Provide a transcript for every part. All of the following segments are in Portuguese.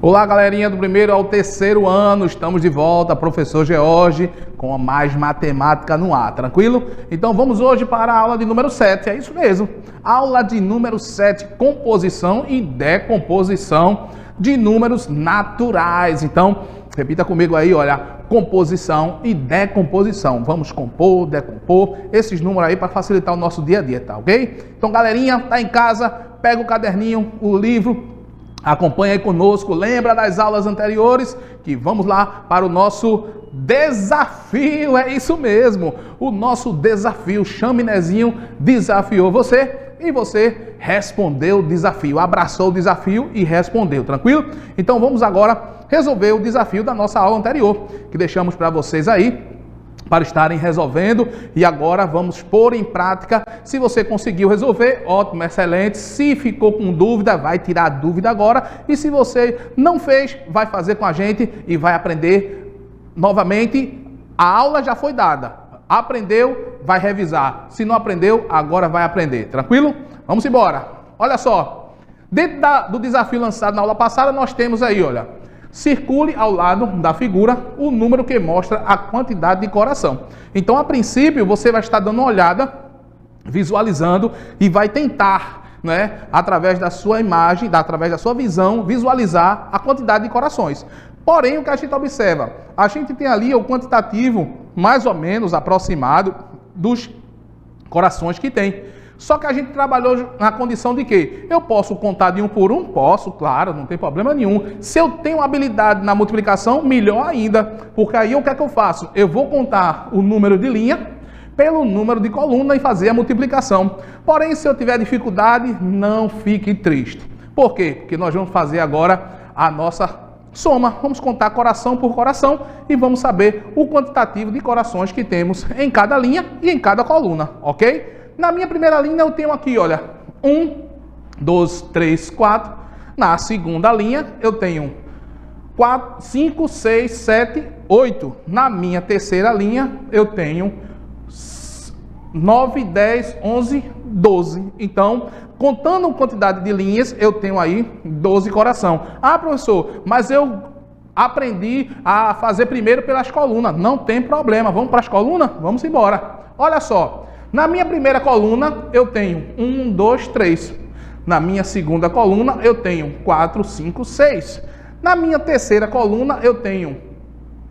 Olá, galerinha do primeiro ao terceiro ano, estamos de volta, professor George, com mais matemática no ar, tranquilo? Então vamos hoje para a aula de número 7, é isso mesmo, aula de número 7, composição e decomposição de números naturais. Então, repita comigo aí, olha, composição e decomposição. Vamos compor, decompor esses números aí para facilitar o nosso dia a dia, tá ok? Então, galerinha, tá em casa, pega o caderninho, o livro, acompanha aí conosco, lembra das aulas anteriores, que vamos lá para o nosso desafio, é isso mesmo, o nosso desafio. Chaminézinho desafiou você e você respondeu o desafio, abraçou o desafio e respondeu, tranquilo? Então vamos agora resolver o desafio da nossa aula anterior, que deixamos para vocês aí, para estarem resolvendo, e agora vamos pôr em prática. Se você conseguiu resolver, ótimo, excelente. Se ficou com dúvida, vai tirar a dúvida agora, e se você não fez, vai fazer com a gente e vai aprender novamente. A aula já foi dada, aprendeu, vai revisar. Se não aprendeu, agora vai aprender, tranquilo? Vamos embora. Olha só, dentro do desafio lançado na aula passada, nós temos aí, olha, circule ao lado da figura o número que mostra a quantidade de coração. Então, a princípio, você vai estar dando uma olhada, visualizando e vai tentar, né, através da sua imagem, através da sua visão, visualizar a quantidade de corações. Porém, o que a gente observa? A gente tem ali o quantitativo mais ou menos aproximado dos corações que tem. Só que a gente trabalhou na condição de que eu posso contar de um por um? Posso, claro, não tem problema nenhum. Se eu tenho habilidade na multiplicação, melhor ainda, porque aí o que é que eu faço? Eu vou contar o número de linha pelo número de coluna e fazer a multiplicação. Porém, se eu tiver dificuldade, não fique triste. Por quê? Porque nós vamos fazer agora a nossa soma. Vamos contar coração por coração e vamos saber o quantitativo de corações que temos em cada linha e em cada coluna, ok? Na minha primeira linha eu tenho aqui, olha, 1, 2, 3, 4. Na segunda linha eu tenho 4, 5, 6, 7, 8. Na minha terceira linha eu tenho 9, 10, 11, 12. Então, contando a quantidade de linhas, eu tenho aí 12 coração. Ah, professor, mas eu aprendi a fazer primeiro pelas colunas. Não tem problema. Vamos para as colunas? Vamos embora. Olha só. Na minha primeira coluna, eu tenho 1, 2, 3. Na minha segunda coluna, eu tenho 4, 5, 6. Na minha terceira coluna, eu tenho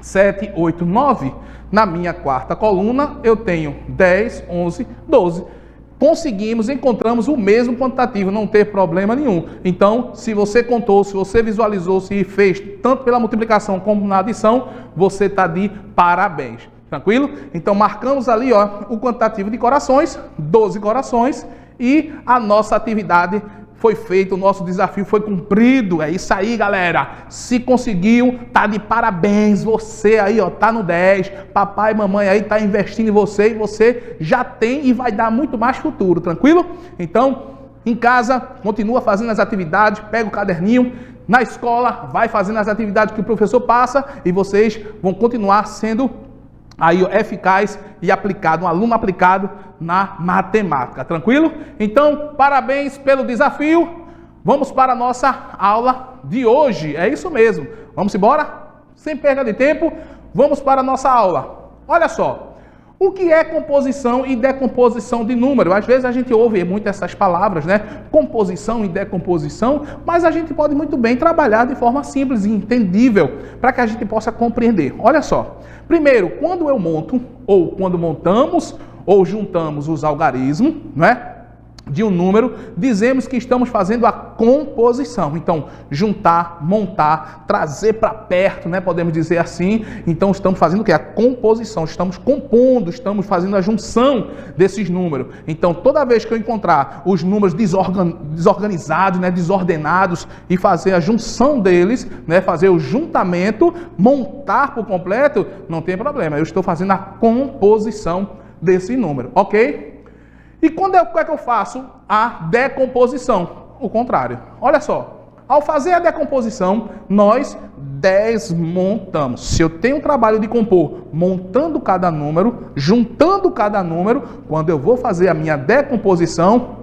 7, 8, 9. Na minha quarta coluna, eu tenho 10, 11, 12. Conseguimos, encontramos o mesmo quantitativo, não ter problema nenhum. Então, se você contou, se você visualizou, se fez tanto pela multiplicação como na adição, você está de parabéns. Tranquilo? Então, marcamos ali, ó, o quantitativo de corações, 12 corações, e a nossa atividade foi feita, o nosso desafio foi cumprido. É isso aí, galera. Se conseguiu, tá de parabéns. Você aí, ó, tá no 10. Papai e mamãe aí tá investindo em você e você já tem e vai dar muito mais futuro, tranquilo? Então, em casa, continua fazendo as atividades, pega o caderninho. Na escola, vai fazendo as atividades que o professor passa e vocês vão continuar sendo aí eficaz e aplicado, um aluno aplicado na matemática, tranquilo? Então, parabéns pelo desafio. Vamos para a nossa aula de hoje, é isso mesmo. Vamos embora? Sem perda de tempo, vamos para a nossa aula. Olha só, o que é composição e decomposição de número? Às vezes a gente ouve muito essas palavras, né? Composição e decomposição, mas a gente pode muito bem trabalhar de forma simples e entendível para que a gente possa compreender. Olha só, primeiro, quando eu monto, ou quando montamos, ou juntamos os algarismos, né, de um número, dizemos que estamos fazendo a composição. Então, juntar, montar, trazer para perto, né? Podemos dizer assim. Então, estamos fazendo o quê? A composição. Estamos compondo, estamos fazendo a junção desses números. Então, toda vez que eu encontrar os números desorganizados, né? Desordenados, e fazer a junção deles, né? Fazer o juntamento, montar por completo, não tem problema. Eu estou fazendo a composição desse número, ok? E quando é que eu faço a decomposição? O contrário. Olha só, ao fazer a decomposição, nós desmontamos. Se eu tenho um trabalho de compor montando cada número, juntando cada número, quando eu vou fazer a minha decomposição,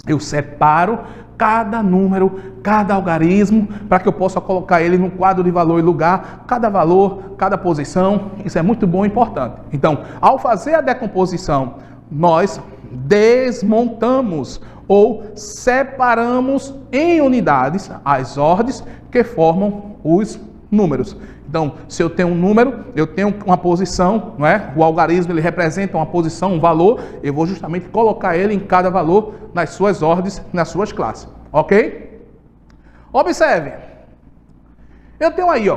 eu separo cada número, cada algarismo, para que eu possa colocar ele no quadro de valor e lugar, cada valor, cada posição. Isso é muito bom e importante. Então, ao fazer a decomposição, nós desmontamos ou separamos em unidades as ordens que formam os números. Então, se eu tenho um número, eu tenho uma posição, não é? O algarismo ele representa uma posição, um valor, eu vou justamente colocar ele em cada valor nas suas ordens, nas suas classes, ok? Observe, eu tenho aí, ó,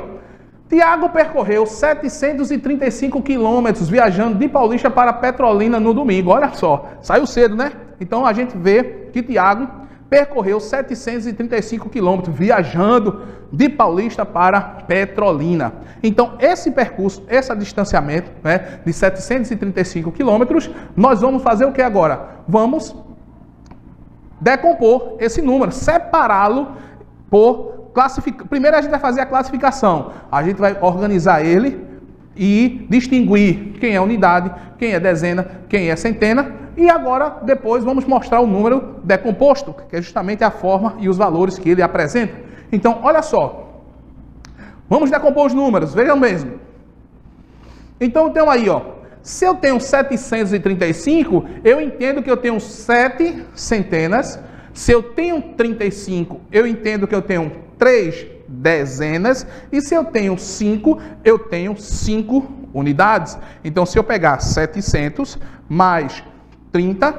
Tiago percorreu 735 quilômetros viajando de Paulista para Petrolina no domingo. Olha só, saiu cedo, né? Então a gente vê que Tiago percorreu 735 quilômetros viajando de Paulista para Petrolina. Então esse percurso, esse distanciamento, né, de 735 quilômetros, nós vamos fazer o que agora? Vamos decompor esse número, separá-lo por classificação. Primeiro a gente vai fazer a classificação. A gente vai organizar ele e distinguir quem é unidade, quem é dezena, quem é centena. E agora, depois, vamos mostrar o número decomposto, que é justamente a forma e os valores que ele apresenta. Então, olha só. Vamos decompor os números, vejam mesmo. Então, eu tenho aí, ó. Se eu tenho 735, eu entendo que eu tenho 7 centenas. Se eu tenho 35, eu entendo que eu tenho 3 dezenas. E se eu tenho 5, eu tenho 5 unidades. Então, se eu pegar 700 mais 30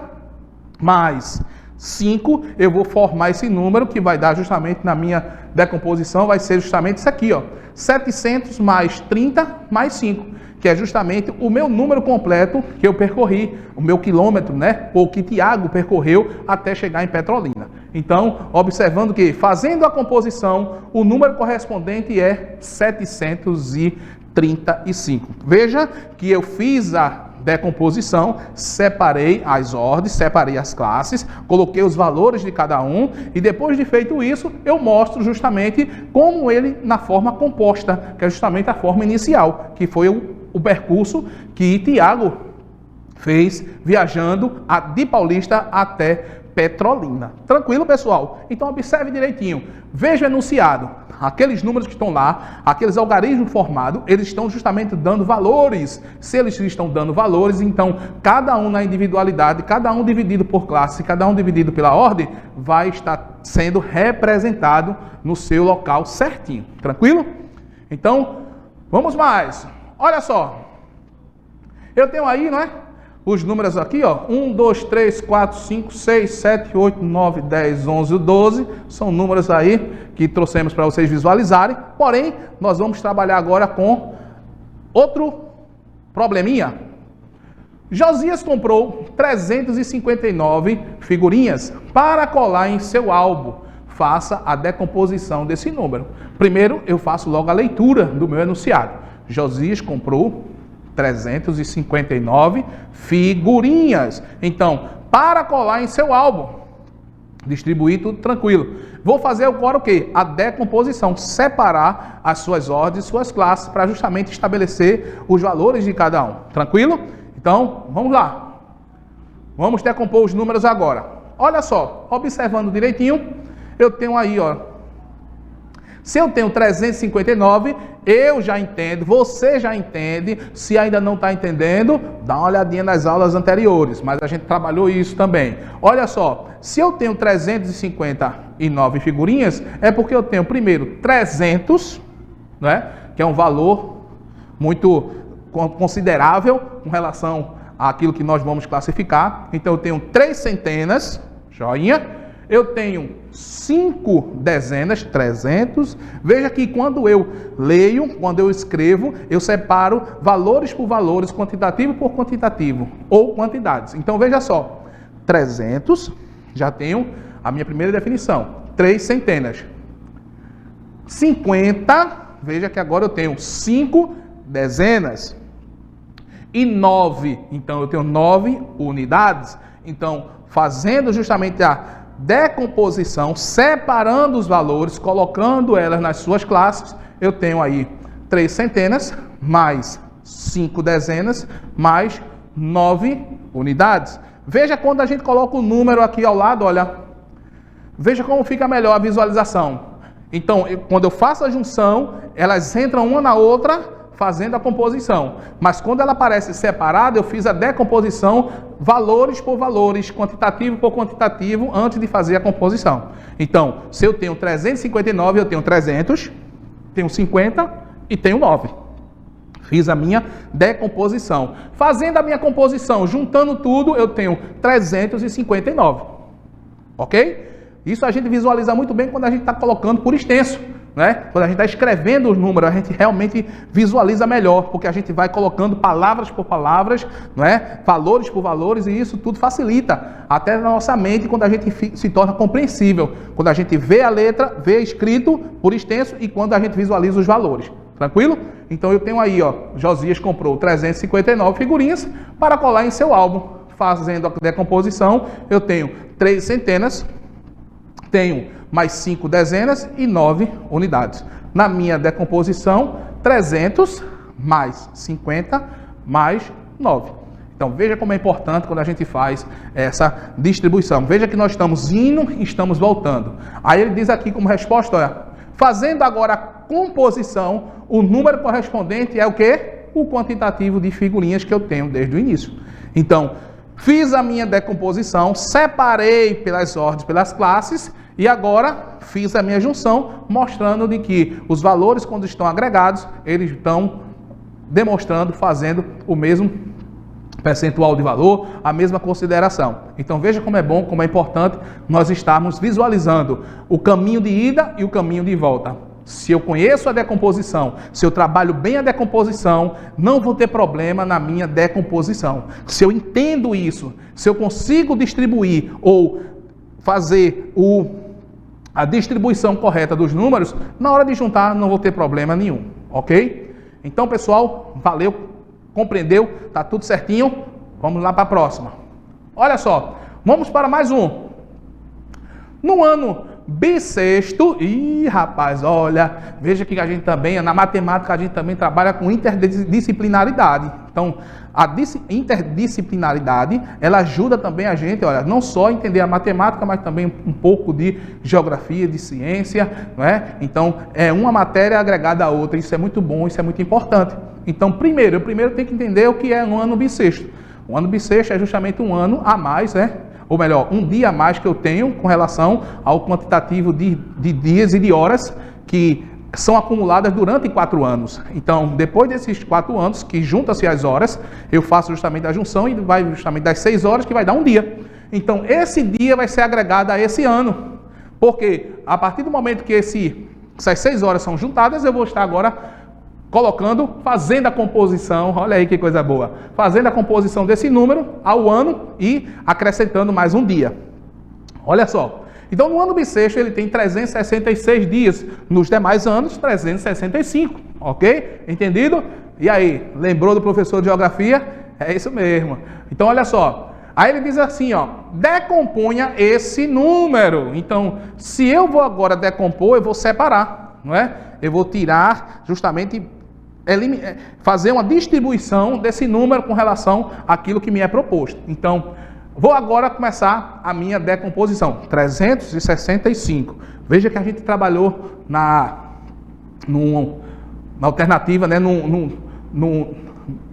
mais 5, eu vou formar esse número que vai dar justamente na minha decomposição, vai ser justamente isso aqui, ó. 700 mais 30 mais 5, que é justamente o meu número completo que eu percorri, o meu quilômetro, né? Ou que Tiago percorreu até chegar em Petrolina. Então, observando que, fazendo a composição, o número correspondente é 735. Veja que eu fiz a decomposição, separei as ordens, separei as classes, coloquei os valores de cada um e depois de feito isso, eu mostro justamente como ele na forma composta, que é justamente a forma inicial, que foi o percurso que Tiago fez viajando de Paulista até Petrolina. Tranquilo, pessoal? Então observe direitinho. Veja o enunciado. Aqueles números que estão lá, aqueles algarismos formados, eles estão justamente dando valores. Se eles estão dando valores, então cada um na individualidade, cada um dividido por classe, cada um dividido pela ordem, vai estar sendo representado no seu local certinho. Tranquilo? Então, vamos mais. Olha só. Eu tenho aí, não é? Os números aqui, ó, 1, 2, 3, 4, 5, 6, 7, 8, 9, 10, 11 e 12, são números aí que trouxemos para vocês visualizarem, porém, nós vamos trabalhar agora com outro probleminha. Josias comprou 359 figurinhas para colar em seu álbum. Faça a decomposição desse número. Primeiro, eu faço logo a leitura do meu enunciado. Josias comprou 359 figurinhas. Então, para colar em seu álbum, distribuir tudo tranquilo. Vou fazer agora o quê? A decomposição, separar as suas ordens, suas classes, para justamente estabelecer os valores de cada um. Tranquilo? Então, vamos lá. Vamos decompor os números agora. Olha só, observando direitinho, eu tenho aí, ó. Se eu tenho 359, eu já entendo, você já entende. Se ainda não está entendendo, dá uma olhadinha nas aulas anteriores, mas a gente trabalhou isso também. Olha só, se eu tenho 359 figurinhas, é porque eu tenho primeiro 300, né, que é um valor muito considerável com relação àquilo que nós vamos classificar. Então eu tenho 3 centenas, joinha. Eu tenho 5 dezenas, 300. Veja que quando eu leio, quando eu escrevo, eu separo valores por valores, quantitativo por quantitativo, ou quantidades. Então veja só, 300, já tenho a minha primeira definição, 3 centenas. 50, veja que agora eu tenho 5 dezenas. E 9, então eu tenho 9 unidades. Então, fazendo justamente a decomposição, separando os valores, colocando elas nas suas classes, eu tenho aí 3 centenas, mais 5 dezenas, mais 9 unidades. Veja quando a gente coloca o número aqui ao lado, olha, Veja como fica melhor a visualização. Então, quando eu faço a junção, elas entram uma na outra, fazendo a composição. Mas quando ela aparece separada, eu fiz a decomposição, valores por valores, quantitativo por quantitativo, antes de fazer a composição. Então, se eu tenho 359, eu tenho 300, tenho 50 e tenho 9. Fiz a minha decomposição. Fazendo a minha composição, juntando tudo, eu tenho 359. Ok? Isso a gente visualiza muito bem quando a gente está colocando por extenso, né? Quando a gente está escrevendo os números, a gente realmente visualiza melhor, porque a gente vai colocando palavras por palavras, né? Valores por valores, e isso tudo facilita até na nossa mente quando a gente se torna compreensível. Quando a gente vê a letra, vê escrito por extenso e quando a gente visualiza os valores. Tranquilo? Então eu tenho aí, ó, Josias comprou 359 figurinhas para colar em seu álbum. Fazendo a decomposição, eu tenho 3 centenas, tenho mais 5 dezenas e 9 unidades. Na minha decomposição, 300 mais 50 mais 9. Então veja como é importante quando a gente faz essa distribuição. Veja que nós estamos indo e estamos voltando. Aí ele diz aqui como resposta, olha, fazendo agora a composição, o número correspondente é o quê? O quantitativo de figurinhas que eu tenho desde o início. Então, fiz a minha decomposição, separei pelas ordens, pelas classes, e agora fiz a minha junção, mostrando de que os valores, quando estão agregados, eles estão demonstrando, fazendo o mesmo percentual de valor, a mesma consideração. Então veja como é bom, como é importante nós estarmos visualizando o caminho de ida e o caminho de volta. Se eu conheço a decomposição, se eu trabalho bem a decomposição, não vou ter problema na minha decomposição. Se eu entendo isso, se eu consigo distribuir ou fazer a distribuição correta dos números, na hora de juntar não vou ter problema nenhum, ok? Então, pessoal, valeu, compreendeu? Tá tudo certinho? Vamos lá para a próxima. Olha só, vamos para mais um. No ano bissexto, rapaz, olha, veja que a gente também, na matemática, a gente também trabalha com interdisciplinaridade. Então, a interdisciplinaridade, ela ajuda também a gente, olha, não só a entender a matemática, mas também um pouco de geografia, de ciência, não é? Então, é uma matéria agregada à outra, isso é muito bom, isso é muito importante. Então, primeiro eu tenho que entender o que é um ano bissexto. O ano bissexto é justamente um ano a mais, né? Ou melhor, um dia a mais que eu tenho com relação ao quantitativo de dias e de horas que são acumuladas durante 4 anos. Então, depois desses 4 anos, que junta-se as horas, eu faço justamente a junção e vai justamente das 6 horas, que vai dar um dia. Então, esse dia vai ser agregado a esse ano. Porque a partir do momento que essas 6 horas são juntadas, eu vou estar agora fazendo a composição, olha aí que coisa boa, fazendo a composição desse número ao ano e acrescentando mais um dia. Olha só, então no ano bissexto ele tem 366 dias, nos demais anos 365, ok? Entendido? E aí, lembrou do professor de geografia? É isso mesmo. Então olha só, aí ele diz assim, ó, decomponha esse número. Então, se eu vou agora decompor, eu vou separar, não é? Eu vou tirar justamente fazer uma distribuição desse número com relação àquilo que me é proposto. Então, vou agora começar a minha decomposição. 365. Veja que a gente trabalhou na alternativa, né?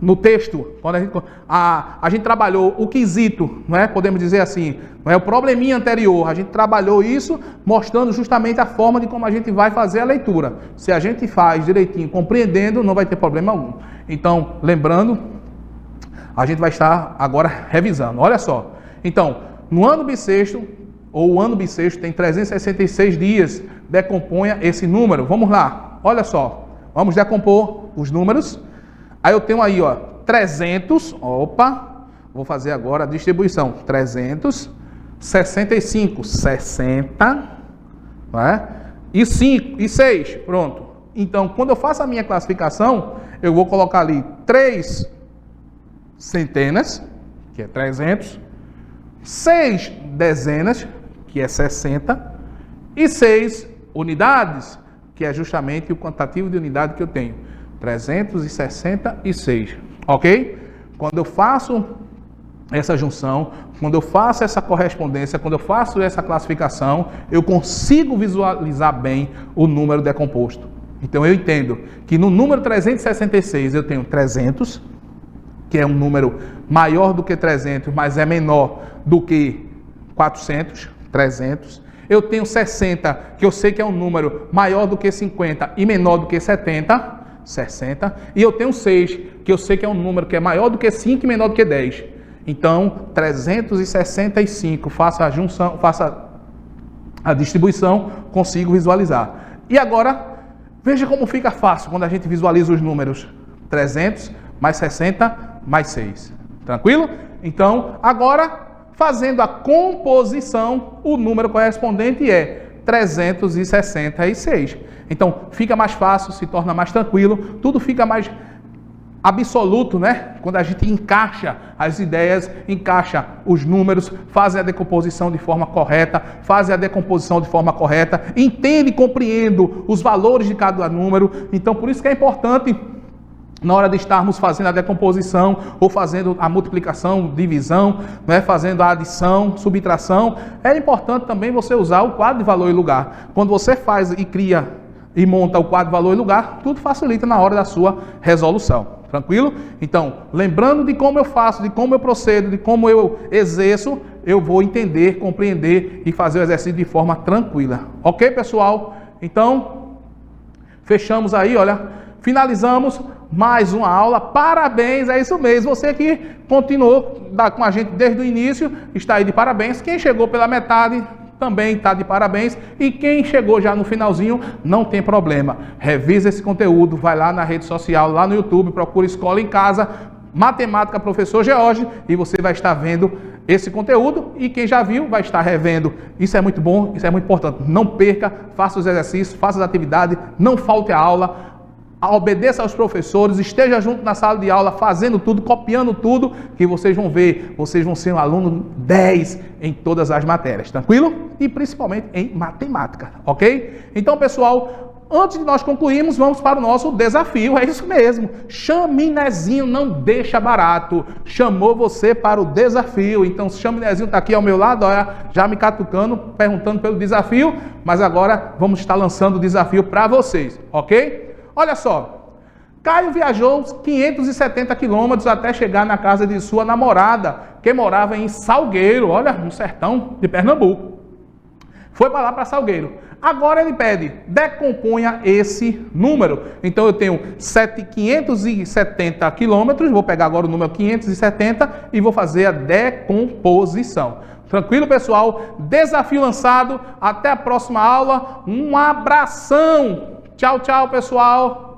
No texto, quando a gente trabalhou o quesito, não é? Podemos dizer assim, não é? O probleminha anterior, a gente trabalhou isso mostrando justamente a forma de como a gente vai fazer a leitura. Se a gente faz direitinho, compreendendo, não vai ter problema algum. Então, lembrando, a gente vai estar agora revisando. Olha só, então, no ano bissexto, ou o ano bissexto tem 366 dias, decomponha esse número. Vamos lá, olha só, vamos decompor os números. Aí eu tenho aí, ó, 300, vou fazer agora a distribuição, 365, 60, né? E 5, e 6, pronto. Então, quando eu faço a minha classificação, eu vou colocar ali 3 centenas, que é 300, 6 dezenas, que é 60, e 6 unidades, que é justamente o quantitativo de unidade que eu tenho. 366, ok? Quando eu faço essa junção, quando eu faço essa correspondência, quando eu faço essa classificação, eu consigo visualizar bem o número decomposto. Então eu entendo que no número 366 eu tenho 300, que é um número maior do que 300, mas é menor do que 400, 300. Eu tenho 60, que eu sei que é um número maior do que 50 e menor do que 70, 60. E eu tenho 6, que eu sei que é um número que é maior do que 5 e menor do que 10. Então, 365, faça a junção, faça a distribuição, consigo visualizar. E agora, veja como fica fácil quando a gente visualiza os números 300 mais 60 mais 6. Tranquilo? Então, agora, fazendo a composição, o número correspondente é 366. Então, fica mais fácil, se torna mais tranquilo, tudo fica mais absoluto, né? Quando a gente encaixa as ideias, encaixa os números, faz a decomposição de forma correta, entende e compreende os valores de cada número. Então, por isso que é importante, na hora de estarmos fazendo a decomposição, ou fazendo a multiplicação, divisão, né? Fazendo a adição, subtração, é importante também você usar o quadro de valor e lugar. Quando você faz e cria e monta o quadro de valor e lugar, tudo facilita na hora da sua resolução. Tranquilo? Então, lembrando de como eu faço, de como eu procedo, de como eu exerço, eu vou entender, compreender e fazer o exercício de forma tranquila. Ok, pessoal? Então, fechamos aí, olha, finalizamos mais uma aula. Parabéns, é isso mesmo. Você que continuou com a gente desde o início, está aí de parabéns. Quem chegou pela metade também está de parabéns. E quem chegou já no finalzinho, não tem problema. Revisa esse conteúdo, vai lá na rede social, lá no YouTube, procura Escola em Casa, Matemática Professor George, e você vai estar vendo esse conteúdo. E quem já viu, vai estar revendo. Isso é muito bom, isso é muito importante. Não perca, faça os exercícios, faça as atividades, não falte a aula. Obedeça aos professores, esteja junto na sala de aula, fazendo tudo, copiando tudo, que vocês vão ver, vocês vão ser um aluno 10 em todas as matérias, tranquilo? E principalmente em matemática, ok? Então, pessoal, antes de nós concluirmos, vamos para o nosso desafio, é isso mesmo. Chaminézinho não deixa barato, chamou você para o desafio. Então, o Chaminézinho está aqui ao meu lado, olha, já me catucando, perguntando pelo desafio, mas agora vamos estar lançando o desafio para vocês, ok? Olha só, Caio viajou 570 quilômetros até chegar na casa de sua namorada, que morava em Salgueiro, olha, no sertão de Pernambuco. Foi para lá, para Salgueiro. Agora ele pede, decomponha esse número. Então eu tenho 570 quilômetros, vou pegar agora o número 570 e vou fazer a decomposição. Tranquilo, pessoal? Desafio lançado, até a próxima aula, um abração! Tchau, tchau, pessoal!